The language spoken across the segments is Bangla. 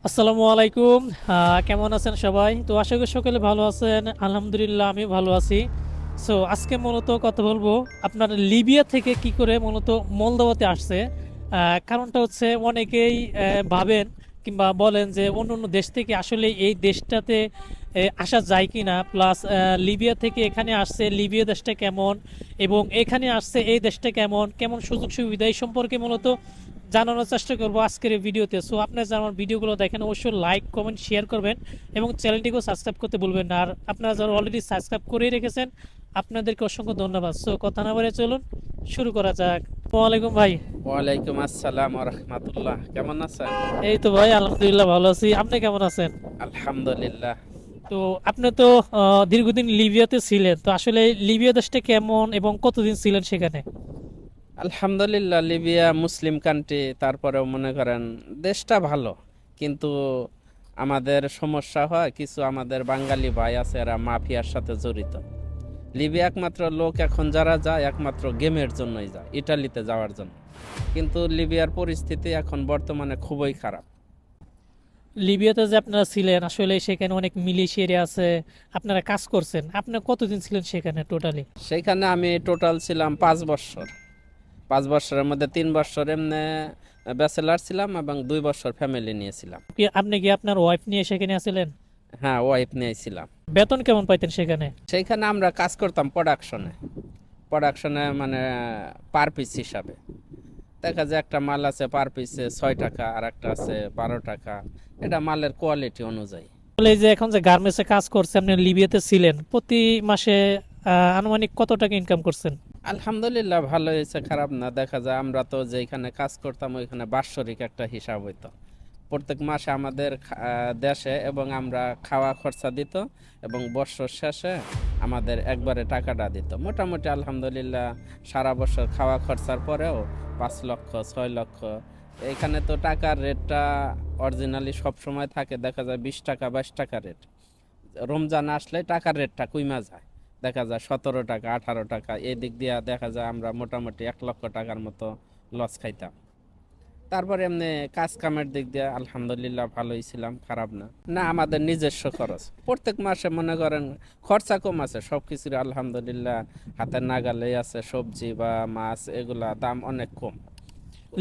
আসসালামু আলাইকুম। কেমন আছেন সবাই? তো আশা করি সকলে ভালো আছেন। আলহামদুলিল্লাহ আমি ভালো আছি। সো আজকে মূলত কথা বলবো আপনার লিবিয়া থেকে কি করে মূলত মলদোভাতে আসছে। কারণটা হচ্ছে অনেকেই ভাবেন কিংবা বলেন যে অন্য অন্য দেশ থেকে আসলে এই দেশটাতে আসা যায় কি না, প্লাস লিবিয়া থেকে এখানে আসছে, লিবিয়া দেশটা কেমন এবং এখানে আসছে এই দেশটা কেমন কেমন সুযোগ সুবিধা এই সম্পর্কে মূলত জানানোর চেষ্টা করবো আজকের এই ভিডিওতে। সো আপনারা যারা আমার ভিডিওগুলো দেখেন অবশ্যই লাইক কমেন্ট শেয়ার করবেন এবং চ্যানেলটিকেও সাবস্ক্রাইব করতে ভুলবেন না। আর আপনারা যারা অলরেডি সাবস্ক্রাইব করেই রেখেছেন আপনাদেরকে অসংখ্য ধন্যবাদ। সো কথা না বলে চলুন শুরু করা যাক। ওয়ালাইকুম ভাই। ওয়ালাইকুম আসসালাম ওয়া রাহমাতুল্লাহ। কেমন আছেন? এই তো ভাই আলহামদুলিল্লাহ ভালো আছি, আপনি কেমন আছেন? আলহামদুলিল্লাহ। তো আপনি তো দীর্ঘদিন লিবিয়াতে ছিলেন, তো আসলে লিবিয়া দেশটা কেমন এবং কতদিন ছিলেন সেখানে? আলহামদুলিল্লাহ, লিবিয়া মুসলিম কান্ট্রি, তারপরেও মনে করেন দেশটা ভালো। কিন্তু আমাদের সমস্যা হয়, কিছু আমাদের বাঙালি ভাই আছে এরা মাফিয়ার সাথে জড়িত। লিবিয়া একমাত্র লোক এখন যারা যায় একমাত্র গেমের জন্যই যায়, ইটালিতে যাওয়ার জন্য। কিন্তু লিবিয়ার পরিস্থিতি এখন বর্তমানে খুবই খারাপ। লিবিয়াতে যে আপনারা ছিলেন আসলে সেখানে অনেক মিলিশিয়া আছে, আপনারা কাজ করছেন, আপনি কতদিন ছিলেন সেখানে টোটালি? সেখানে আমি টোটাল ছিলাম 5 বছর। 5 বছরের মধ্যে 3 বছর এমনি ব্যাচেলার ছিলাম এবং 2 বছর ফ্যামিলি নিয়েছিলাম। আপনি কি আপনার ওয়াইফ নিয়ে সেখানে আছিলেন? হ্যাঁ, ওয়াইফ নিয়েছিলাম। বেতন কেমন পাইতেন সেখানে? সেইখানে আমরা কাজ করতাম প্রোডাকশনে। প্রোডাকশনে মানে পার পিস হিসাবে দেখা যায় একটা মাল আছে পার পিসে 6 টাকা, আর একটা আছে 12 টাকা। এটা মালের কোয়ালিটি অনুযায়ী। বলে এই যে এখন যে গার্মেন্টসে কাজ করছেন, আপনি লিবিয়াতে ছিলেন, প্রতি মাসে আনুমানিক কত টাকা ইনকাম করছেন? আলহামদুলিল্লাহ ভালো হয়েছে, খারাপ না। দেখা যায় আমরা তো যেখানে কাজ করতাম ওইখানে বাৎসরিক একটা হিসাব হইতো। প্রত্যেক মাসে আমাদের দেশে এবং আমরা খাওয়া খরচা দিত, এবং বছর শেষে আমাদের একবারে টাকাটা দিত। মোটামুটি আলহামদুলিল্লাহ সারা বছর খাওয়া খরচার পরেও 5 লক্ষ 6 লক্ষ। এখানে তো টাকার রেটটা অরিজিনালি সব সময় থাকে, দেখা যায় 20 টাকা 22 টাকা রেট। রমজান আসলে টাকার রেটটা কইমা যায়, দেখা যায় 17 টাকা 18 টাকা। এই দিক দিয়ে দেখা যায় আমরা মোটামুটি 1 লক্ষ টাকার মতো লস খাইতাম। তারপরে এমনি কাজ কামের দিক দিয়ে আলহামদুলিল্লাহ ভালোই ছিলাম, খারাপ না। না, আমাদের নিজস্ব খরচ প্রত্যেক মাসে মনে করেন খরচা কম আছে, সব কিছুর আলহামদুলিল্লাহ হাতের নাগালেই আছে। সবজি বা মাছ এগুলা দাম অনেক কম।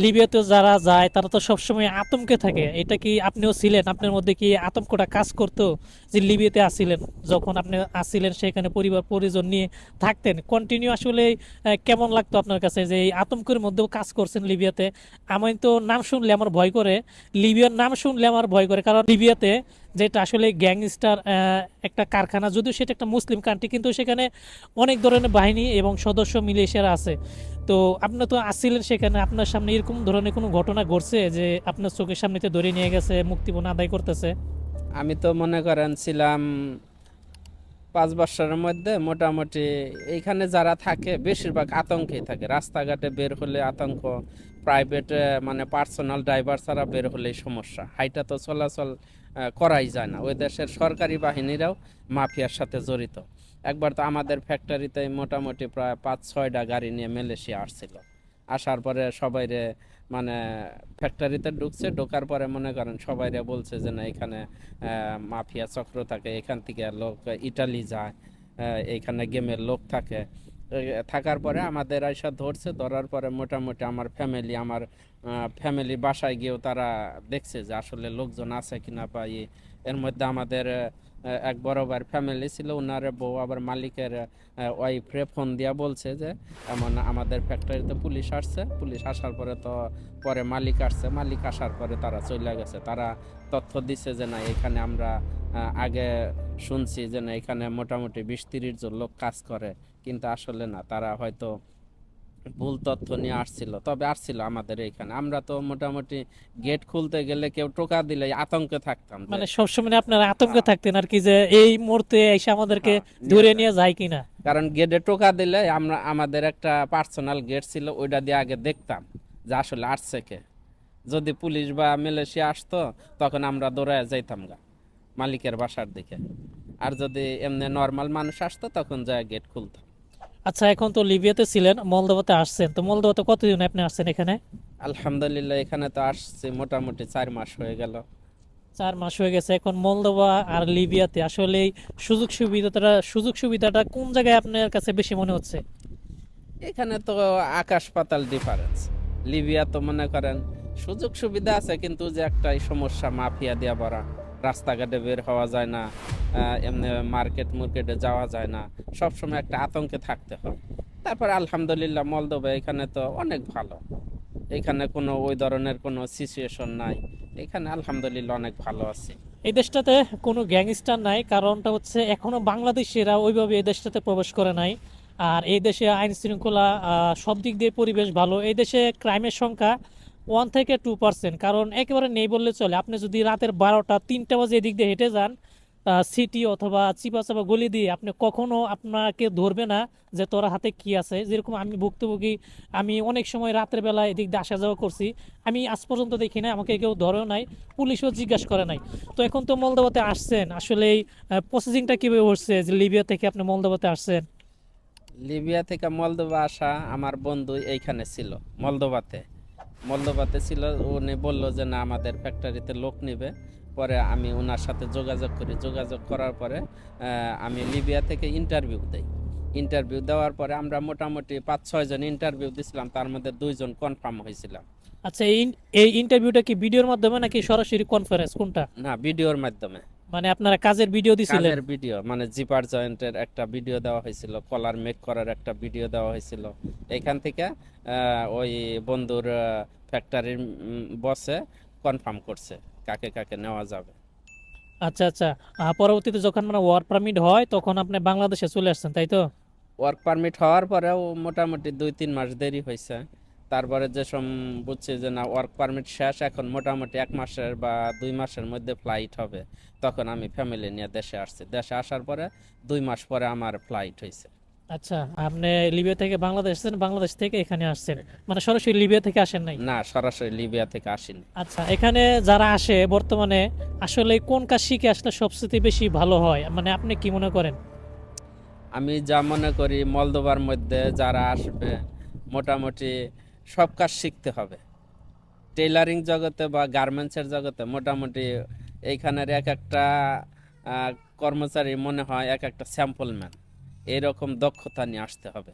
লিবিয়াতে যারা যায় তারা তো সবসময় আতঙ্কে থাকে, এটা কি আপনিও ছিলেন? আপনার মধ্যে কি আতঙ্কটা কাজ করতো যে লিবিয়াতে আসিলেন, যখন আপনি আসিলেন সেখানে পরিবার পরিজন নিয়ে থাকতেন কন্টিনিউ, আসলে কেমন লাগতো আপনার কাছে যে এই আতঙ্কের মধ্যেও কাজ করছেন লিবিয়াতে? আমি তো নাম শুনলে আমার ভয় করে, লিবিয়ার নাম শুনলে আমার ভয় করে, কারণ লিবিয়াতে যেটা আসলে গ্যাংস্টার একটা কারখানা, যদিও সেটা একটা মুসলিম কান্ট্রি, কিন্তু সেখানে অনেক ধরনের বাহিনী এবং সদস্য মিলিশিয়ারা আছে। তো আপনি তো আসছিলেন সেখানে, আপনার সামনে এরকম ধরনের কোনো ঘটনা ঘটছে যে আপনার চোখের সামনেতে ধরে নিয়ে গেছে, মুক্তিপণ আদায় করতেছে? আমি তো মনে করেন ছিলাম 5 বছরের মধ্যে মোটামুটি এইখানে যারা থাকে বেশিরভাগ আতঙ্কেই থাকে। রাস্তাঘাটে বের হলে আতঙ্ক, প্রাইভেটে মানে পার্সোনাল ড্রাইভার ছাড়া বের হলেই সমস্যা। হাইটা তো চলাচল করাই যায় না। ওই দেশের সরকারি বাহিনীরাও মাফিয়ার সাথে জড়িত। একবার তো আমাদের ফ্যাক্টরিতে মোটামুটি প্রায় 5-6টা গাড়ি নিয়ে মালয়েশিয়া আসছিল। আসার পরে সবাইরে মানে ফ্যাক্টরিতে ঢুকছে, ঢোকার পরে মনে করেন সবাইরে বলছে যে না, এখানে মাফিয়া চক্র থাকে, এখান থেকে লোক ইটালি যায়, এইখানে গেমের লোক থাকে। থাকার পরে আমাদের আইসা ধরছে, ধরার পরে মোটামুটি আমার ফ্যামিলি বাসায় গিয়েও তারা দেখছে যে আসলে লোকজন আছে কিনা বা এর মধ্যে আমাদের এক বড় ভাইয়ের ফ্যামিলি ছিল, ওনার বউ আবার মালিকের ওয়াইফরে ফোন দিয়া বলছে যে এমন আমাদের ফ্যাক্টরিতে পুলিশ আসছে। পুলিশ আসার পরে তো পরে মালিক আসছে, মালিক আসার পরে তারা চলে গেছে। তারা তথ্য দিছে যে না, এখানে আমরা আগে শুনছি যে না, এখানে মোটামুটি 20-30 জন লোক কাজ করে, কিন্তু আসলে না, তারা হয়তো ভুল তথ্য নিয়ে আসছিল। তবে আসছিল আমাদের এখানে। আমরা তো মোটামুটি গেট খুলতে গেলে কেউ টোকা দিলে আতঙ্কে থাকতাম যে মানে সবসময় আপনারা আতঙ্কে হ্যাঁ, থাকতেন আর কি, যে এই মুহূর্তে এসে আমাদেরকে হ্যাঁ, নিয়ে ধরে যায়। নিয়ে যায় কিনা? কারণ গেটে টোকা দিলে আমাদের একটা পার্সোনাল গেট ছিল, ওইটা দিয়ে আগে দেখতাম যে আসলে আসছে কে। যদি পুলিশ বা মিলিশিয়া আসতো তখন আমরা দৌড়ায় যাইতাম গা মালিকের বাসার দিকে। আর যদি এমনি নর্মাল মানুষ আসতো তখন যায় গেট খুলতাম। আচ্ছা, এখন তো লিবিয়াতে ছিলেন, মলদোভাতে আসছেন, তো মলদোভাতে কতদিন আপনি আসছেন এখানে? আলহামদুলিল্লাহ এখানে তো আসছি মোটামুটি 4 মাস হয়ে গেল। 4 মাস হয়ে গেছে। এখন মলদোভা আর লিবিয়াতে আসলে এই সুযোগ সুবিধাটা কোন জায়গায় আপনার কাছে বেশি মনে হচ্ছে? এখানে তো আকাশ পাতাল ডিফারেন্স। লিবিয়া তো মনে করেন সুযোগ সুবিধা আছে, কিন্তু যে একটাই সমস্যা, মাফিয়া দিয়া ভরা, রাস্তাঘাটে বের হওয়া যায় না, এমনি মার্কেটে যাওয়া যায় না, সবসময় একটা আতঙ্কে থাকতে হয়। তারপর আলহামদুলিল্লাহ মলদোভা এখানে তো অনেক ভালো, এখানে কোনো ওই ধরনের কোনো সিচুয়েশন নাই, এখানে আলহামদুলিল্লাহ অনেক ভালো আছে। এই দেশটাতে কোনো গ্যাংস্টার নাই, কারণটা হচ্ছে এখনো বাংলাদেশিরা ওইভাবে এই দেশটাতে প্রবেশ করে নাই। আর এই দেশে আইন শৃঙ্খলা সব দিক দিয়ে পরিবেশ ভালো। এই দেশে ক্রাইমের সংখ্যা 1 থেকে 2%, কারণ একেবারে নেই বললে চলে। আপনি যদি রাতের 12টা 3টা বাজে এদিক দিয়ে হেঁটে যান সিটি অথবা চিপা গলি দিয়ে, আপনি কখনো আপনাকে ধরবে না যে তোর হাতে কি আছে। যেরকম আমি ভুক্তভোগী, আমি অনেক সময় রাতের বেলা এদিক দিয়ে আসা যাওয়া করছি, আমি আজ পর্যন্ত দেখি না, আমাকে কেউ ধরেও নাই, পুলিশও জিজ্ঞাসা করে নাই। তো এখন তো মলদোভাতে আসছেন, আসলে এই প্রসেসিংটা কিভাবে হচ্ছে যে লিবিয়া থেকে আপনি মলদোভাতে আসছেন? লিবিয়া থেকে মলদোভা আসা, আমার বন্ধু এইখানে ছিল মলদোভাতে। মলদোভাতে ছিল, উনি বলল যে না আমাদের ফ্যাক্টরিতে লোক নেবে। পরে আমি ওনার সাথে যোগাযোগ করি, যোগাযোগ করার পরে আমি লিবিয়া থেকে ইন্টারভিউ দেই। ইন্টারভিউ দেওয়ার পরে আমরা মোটামুটি 5-6 জন ইন্টারভিউ দিছিলাম, তার মধ্যে 2 জন কনফার্ম হয়েছিলাম। আচ্ছা, এই ইন্টারভিউটা কি ভিডিওর মাধ্যমে নাকি সরাসরি কনফারেন্স, কোনটা? না, ভিডিওর মাধ্যমে। মানে আপনারা কাজের ভিডিও দিছিলেন? কাজের ভিডিও মানে জিপার জয়েন্টের একটা ভিডিও দেওয়া হয়েছিল, কলার মেক করার একটা ভিডিও দেওয়া হয়েছিল। এখান থেকে ওই বন্ধুর ফ্যাক্টরির বসে কনফার্ম করছে কাকে কাকে নেওয়া যাবে। আচ্ছা আচ্ছা। পরবর্তীতে যখন মানে ওয়ার্ক পারমিট হয় তখন আপনি বাংলাদেশে চলে আসছেন, তাই তো? ওয়ার্ক পারমিট হওয়ার পরেও মোটামুটি 2-3 মাস দেরি হয়েছে। তারপরে যে সব বুঝছি যে না ওয়ার্ক পারমিট শেষ, এখন মোটামুটি 1 মাসের বা 2 মাসের মধ্যে ফ্লাইট হবে, তখন আমি ফ্যামিলি নিয়ে দেশে আসছি। দেশে আসার পরে 2 মাস পরে আমার ফ্লাইট হয়েছে। আচ্ছা, আপনি লিবিয়া থেকে বাংলাদেশ এসেছেন, বাংলাদেশ থেকে এখানে আসছেন, মানে সরাসরি লিবিয়া থেকে আসেন নাই? না, সরাসরি লিবিয়া থেকে আসিনি। আচ্ছা, এখানে যারা আসে বর্তমানে আসলে কোন কাজ শিখে আসলে সবচেয়ে বেশি ভালো হয়, মানে আপনি কি মনে করেন? আমি যা মনে করি মলদোবার মধ্যে যারা আসবে মোটামুটি সব কাজ শিখতে হবে। টেইলারিং জগতে বা গার্মেন্টসের জগতে মোটামুটি এইখানের এক একটা আহ, কর্মচারী মনে হয় এক একটা স্যাম্পল ম্যান, এরকম দক্ষতা নিয়ে আসতে হবে।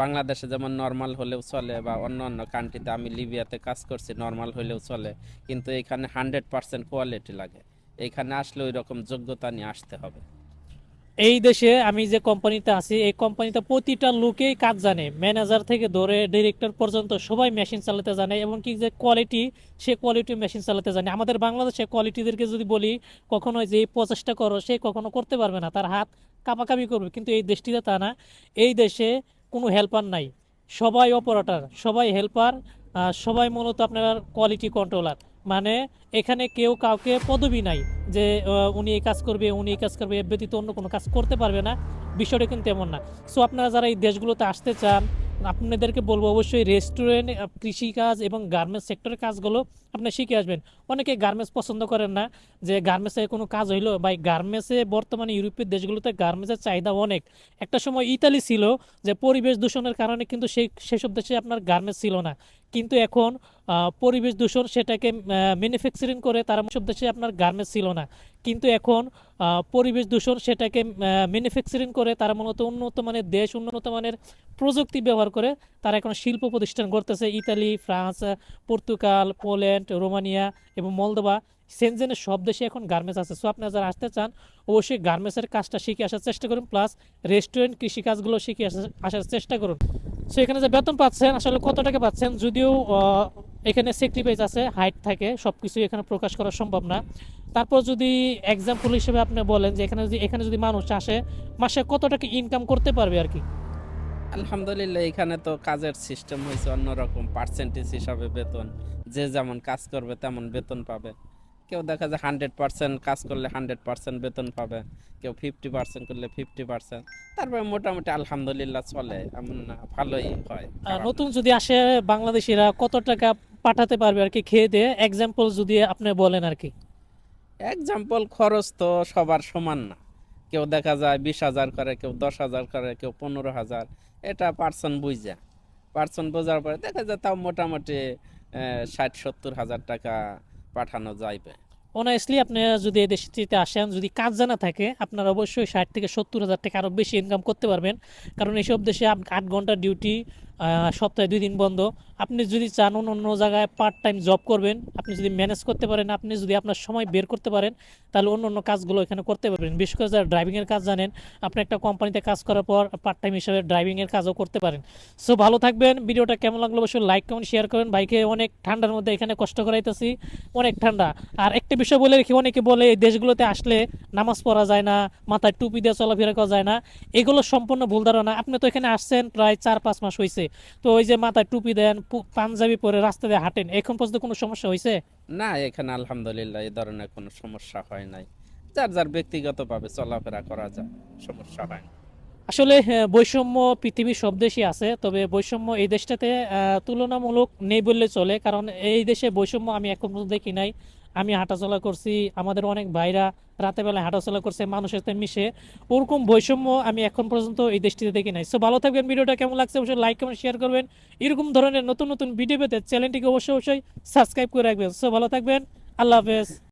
বাংলাদেশে যেমন নর্মাল হলেও চলে, বা অন্য অন্য কান্ট্রিতে, আমি লিবিয়াতে কাজ করছি, নর্মাল হলেও চলে, কিন্তু এখানে 100% কোয়ালিটি লাগে। এখানে আসলে ওই রকম যোগ্যতা নিয়ে আসতে হবে। এই দেশে আমি যে কোম্পানিতে আছি, এই কোম্পানিতে প্রতিটা লোকেই কাজ জানে, ম্যানেজার থেকে ধরে ডিরেক্টর পর্যন্ত সবাই মেশিন চালাতে জানে, এবং কি যে কোয়ালিটি, সে কোয়ালিটি মেশিন চালাতে জানে। আমাদের বাংলাদেশে কোয়ালিটিদেরকে যদি বলি কখনো যে এই প্রচেষ্টা করো, সে কখনো করতে পারবে না, তার হাত কাঁপাকাঁপি করবে। কিন্তু এই দেশটিতে তা না। এই দেশে কোনো হেল্পার নাই, সবাই অপারেটর, সবাই হেল্পার, সবাই মূলত আপনার কোয়ালিটি কন্ট্রোলার। মানে এখানে কেউ কাউকে পদবি নাই যে উনি এই কাজ করবে, উনি এই কাজ করবে, এর ব্যতীত অন্য কোনো কাজ করতে পারবে না, বিষয়টা কিন্তু এমন না। সো আপনারা যারা এই দেশগুলোতে আসতে চান, আপনাদেরকে বলবো অবশ্যই রেস্টুরেন্ট, কৃষিকাজ এবং গার্মেন্টস সেক্টরের কাজগুলো আপনি শিখে আসবেন। অনেকে গার্মেন্টস পছন্দ করেন না, যে গার্মেন্টসে কোনো কাজ হইলো, বা গার্মেন্টসে বর্তমানে ইউরোপের দেশগুলোতে গার্মেন্টসের চাহিদা অনেক। একটা সময় ইতালি ছিল, যে পরিবেশ দূষণের কারণে কিন্তু সেসব দেশে আপনার গার্মেন্টস ছিল না। কিন্তু এখন পরিবেশ দূষণ সেটাকে ম্যানুফ্যাকচারিং করে, তারা সব দেশে আপনার গার্মেন্টস ছিল না, কিন্তু এখন পরিবেশ দূষণ সেটাকে ম্যানুফ্যাকচারিং করে, তারা মূলত উন্নত মানের দেশ, উন্নত মানের প্রযুক্তি ব্যবহার করে তারা এখন শিল্প প্রতিষ্ঠান করতেছে। Italy, France, Portugal, Poland, Romania এবং মলদোভা, সেনজেনের সব দেশে এখন গার্মেন্টস আছে। সো আপনারা যারা আসতে চান অবশ্যই গার্মেন্টসের কাজটা শিখে আসার চেষ্টা করুন, প্লাস রেস্টুরেন্ট কৃষিকাজগুলো শিখে আসার চেষ্টা করুন। সো এখানে যে বেতন পাচ্ছেন, আসলে কত টাকা পাচ্ছেন, যদিও এখানে সেক্রিফাইস আছে, হাইট থাকে, সব কিছু এখানে প্রকাশ করা সম্ভব না। তারপর যদি এক্সাম্পল হিসেবে আপনি বলেন যে এখানে যদি মানুষ আসে, মাসে কত টাকা ইনকাম করতে পারবে আর কি? আলহামদুলিল্লাহ এখানে তো কাজের সিস্টেম হয়েছে অন্যরকম, পার্সেন্টেজ হিসাবে বেতন, যে যেমন কাজ করবে তেমন বেতন পাবে। কেউ দেখা যায় 100% কাজ করলে 100% বেতন পাবে, কেউ 50% করলে 50%। তারপরে মোটামুটি আলহামদুলিল্লাহ চলে, এমন না, ভালোই হয়, খারাপ না। নতুন যদি আসে বাংলাদেশিরা কত টাকা পাঠাতে পারবে আর কি, খেয়ে দিয়ে এক্সাম্পল যদি আপনি বলেন আর কি? এক্সাম্পল খরচ তো সবার সমান না, কেউ দেখা যায় 20,000 করে, কেউ 10,000 করে, কেউ 15,000। এটা পার্সন বোঝার পরে দেখা যায় তাও মোটামুটি 60-70 হাজার টাকা পাঠানো যাইবে। অনেস্টলি আপনি যদি এই দেশটিতে আসেন, যদি কাজ জানা থাকে, আপনার অবশ্যই 60 থেকে 70 হাজার টাকা আরও বেশি ইনকাম করতে পারবেন। কারণ এইসব দেশে 8 ঘন্টা ডিউটি, সপ্তাহে 2 দিন বন্ধ। আপনি যদি চান অন্য অন্য জায়গায় পার্ট টাইম জব করবেন, আপনি যদি ম্যানেজ করতে পারেন, আপনি যদি আপনার সময় বের করতে পারেন, তাহলে অন্য অন্য কাজগুলো এখানে করতে পারবেন। বিশেষ করে যারা ড্রাইভিংয়ের কাজ জানেন, আপনি একটা কোম্পানিতে কাজ করার পর পার্ট টাইম হিসেবে ড্রাইভিংয়ের কাজও করতে পারেন। সো ভালো থাকবেন। ভিডিওটা কেমন লাগলো অবশ্যই লাইক কমেন্ট শেয়ার করেন। বাইকে অনেক ঠান্ডার মধ্যে এখানে কষ্ট করাইতেছি, অনেক ঠান্ডা। আর একটা বিষয় বলে রেখে, অনেকে বলে এই দেশগুলোতে আসলে নামাজ পড়া যায় না, মাথায় টুপি দিয়ে চলাফেরা করা যায় না। এগুলো সম্পূর্ণ ভুল ধারণা। আপনি তো এখানে আসছেন প্রায় 4-5 মাস হয়েছে, তো ওই যে মাথায় টুপি দেন, পাঞ্জাবি পরে রাস্তা দিয়ে হাঁটেন, এখন পর্যন্ত কোনো সমস্যা হয়েছে? না, এখানে আলহামদুলিল্লাহ এই ধরনের কোনো সমস্যা হয় নাই। যার যার ব্যক্তিগতভাবে চলাফেরা করা যায়, সমস্যা হয় না। আসলে বৈষম্য পৃথিবীর সব দেশই আছে, তবে বৈষম্য এই দেশটাতে তুলনামূলক নেই বললে চলে। কারণ এই দেশে বৈষম্য আমি এখন পর্যন্ত দেখি নাই। আমি হাঁটাচলা করছি, আমাদের অনেক ভাইরা রাতে বেলায় হাঁটাচলা করছে, মানুষের সাথে মিশে। ওরকম বৈষম্য আমি এখন পর্যন্ত এই দেশটিতে দেখি নাই। সো ভালো থাকবেন। ভিডিওটা কেমন লাগছে অবশ্যই লাইক কমেন্ট শেয়ার করবেন। এরকম ধরনের নতুন নতুন ভিডিও পেতে চ্যানেলটিকে অবশ্যই অবশ্যই সাবস্ক্রাইব করে রাখবেন। সো ভালো থাকবেন। আল্লাহ হাফেজ।